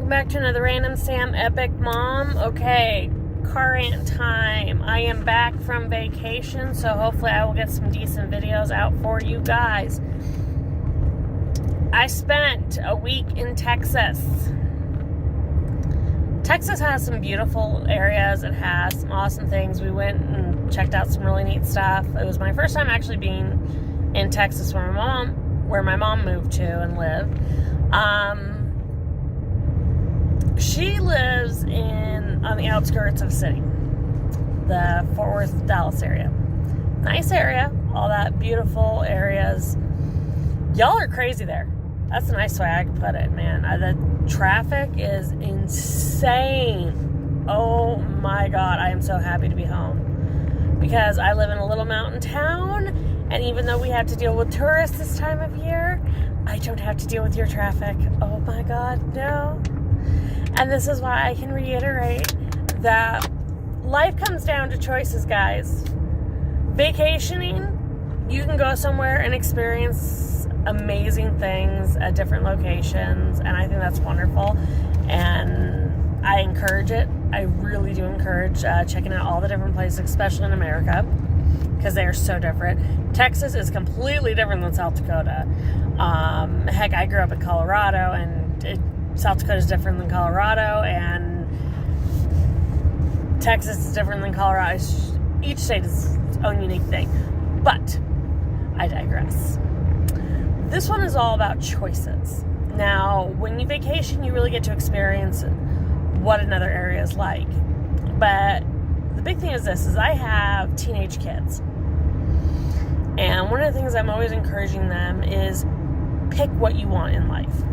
welcome back to another Random Sam Epic Mom. Okay, car rant time. I am back from vacation, so hopefully I will get some decent videos out for you guys. I spent a week in Texas. Texas has some beautiful areas. It has some awesome things. We went and checked out some really neat stuff. It was my first time actually being in Texas where my mom moved to and lived. She lives on the outskirts of the city, the Fort Worth, Dallas area. Nice area, all that beautiful areas. Y'all are crazy there. That's a nice way I can put it, man. The traffic is insane. Oh my God, I am so happy to be home because I live in a little mountain town, and even though we have to deal with tourists this time of year, I don't have to deal with your traffic. Oh my God, no. And this is why I can reiterate that life comes down to choices, guys. Vacationing, you can go somewhere and experience amazing things at different locations, and I think that's wonderful, and I encourage it. I really do encourage checking out all the different places, especially in America, because they are so different. Texas is completely different than South Dakota. Heck, I grew up in Colorado, and South Dakota is different than Colorado, and Texas is different than Colorado. Each state is its own unique thing. But I digress. This one is all about choices. Now, when you vacation, you really get to experience what another area is like. But the big thing is this, is I have teenage kids. And one of the things I'm always encouraging them is pick what you want in life.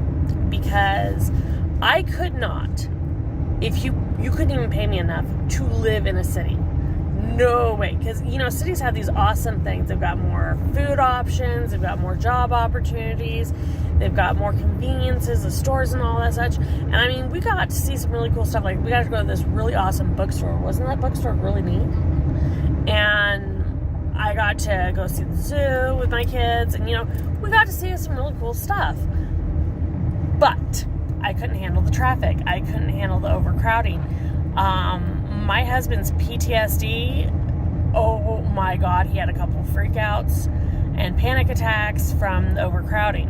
Because I could not, if you couldn't even pay me enough to live in a city. No way. Because, cities have these awesome things. They've got more food options. They've got more job opportunities. They've got more conveniences, the stores and all that such. And I mean, we got to see some really cool stuff. Like, we got to go to this really awesome bookstore. Wasn't that bookstore really neat? And I got to go see the zoo with my kids. And, we got to see some really cool stuff. But I couldn't handle the traffic. I couldn't handle the overcrowding. My husband's PTSD, oh my God, he had a couple of freakouts and panic attacks from the overcrowding.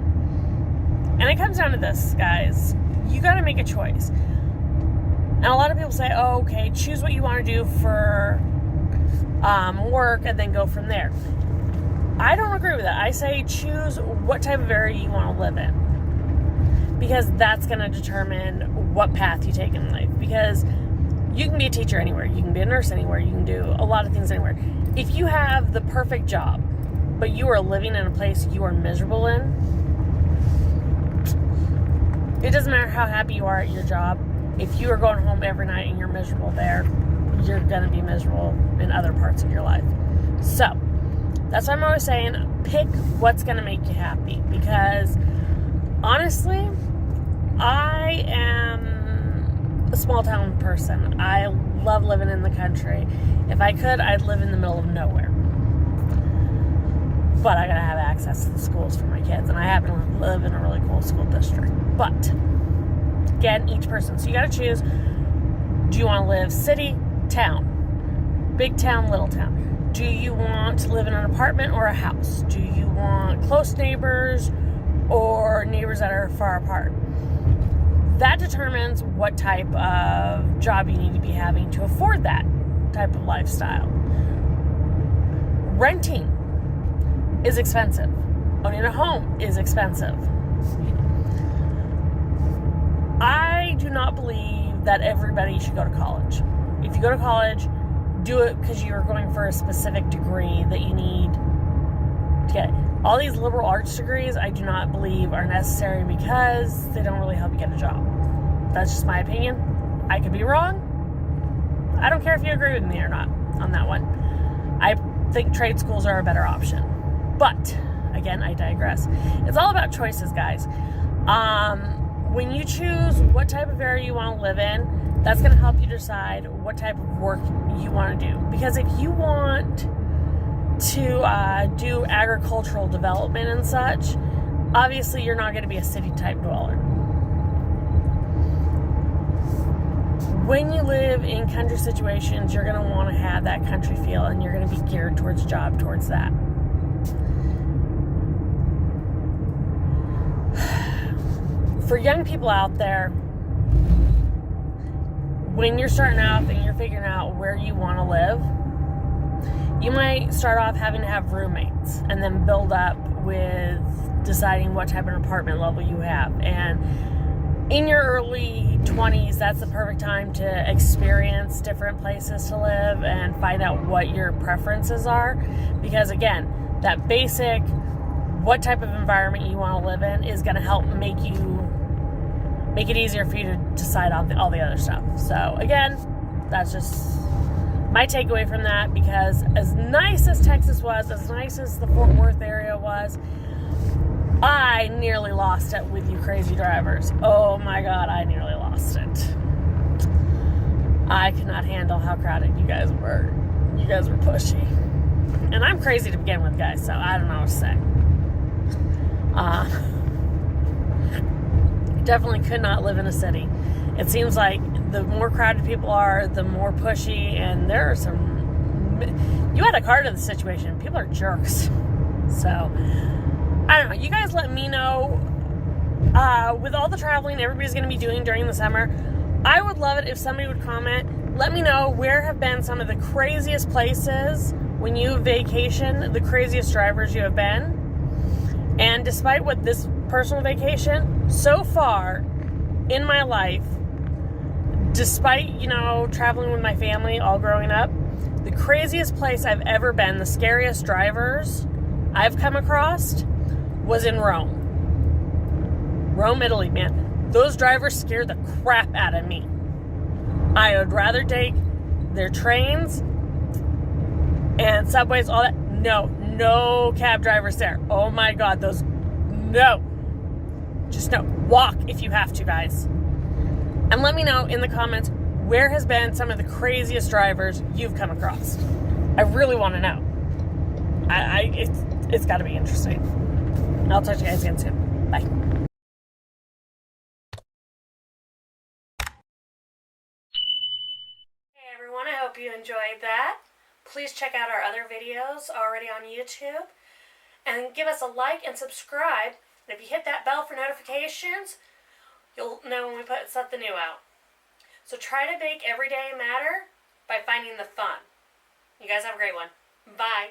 And it comes down to this, guys. You got to make a choice. And a lot of people say, oh, okay, choose what you want to do for work and then go from there. I don't agree with that. I say choose what type of area you want to live in. Because that's going to determine what path you take in life. Because you can be a teacher anywhere. You can be a nurse anywhere. You can do a lot of things anywhere. If you have the perfect job, but you are living in a place you are miserable in, it doesn't matter how happy you are at your job. If you are going home every night and you're miserable there, you're going to be miserable in other parts of your life. So, that's why I'm always saying, pick what's going to make you happy. Because, honestly, I am a small town person. I love living in the country. If I could, I'd live in the middle of nowhere. But I gotta have access to the schools for my kids, and I happen to live in a really cool school district. But again, each person. So you gotta choose. Do you want to live city, town, big town, little town? Do you want to live in an apartment or a house? Do you want close neighbors or neighbors that are far apart? That determines what type of job you need to be having to afford that type of lifestyle. Renting is expensive. Owning a home is expensive. I do not believe that everybody should go to college. If you go to college, do it because you're going for a specific degree that you need to get it. All these liberal arts degrees, I do not believe are necessary because they don't really help you get a job. That's just my opinion. I could be wrong. I don't care if you agree with me or not on that one. I think trade schools are a better option. But, again, I digress. It's all about choices, guys. When you choose what type of area you want to live in, that's going to help you decide what type of work you want to do. Because if you want to do agricultural development and such, obviously you're not going to be a city type dweller. when you live in country situations, you're going to want to have that country feel, and you're going to be geared towards that. For young people out there, when you're starting out and you're figuring out where you want to live, you might start off having to have roommates and then build up with deciding what type of apartment level you have. And in your early 20s, that's the perfect time to experience different places to live and find out what your preferences are. Because again, that basic, what type of environment you want to live in is going to help make it easier for you to decide on all the other stuff. So again, that's just my takeaway from that, because as nice as Texas was, as nice as the Fort Worth area was, I nearly lost it with you crazy drivers. Oh my God, I nearly lost it. I could not handle how crowded you guys were. You guys were pushy. And I'm crazy to begin with, guys, so I don't know what to say. Definitely could not live in a city. It seems like the more crowded people are, the more pushy, and there are some... You had a card in the situation. People are jerks. So, I don't know. You guys let me know. With all the traveling everybody's going to be doing during the summer, I would love it if somebody would comment. Let me know where have been some of the craziest places when you vacation, the craziest drivers you have been. And despite what this personal vacation, so far in my life, despite, traveling with my family all growing up, the craziest place I've ever been, the scariest drivers I've come across was in Rome. Rome, Italy, man. Those drivers scared the crap out of me. I would rather take their trains and subways, all that. No cab drivers there. Oh my God, no. Just no. Walk if you have to, guys. And let me know in the comments where has been some of the craziest drivers you've come across. I really want to know. It's got to be interesting. I'll talk to you guys again soon. Bye. Hey everyone, I hope you enjoyed that. Please check out our other videos already on YouTube. And give us a like and subscribe. And if you hit that bell for notifications, you'll know when we put something new out. So try to make every day matter by finding the fun. You guys have a great one. Bye.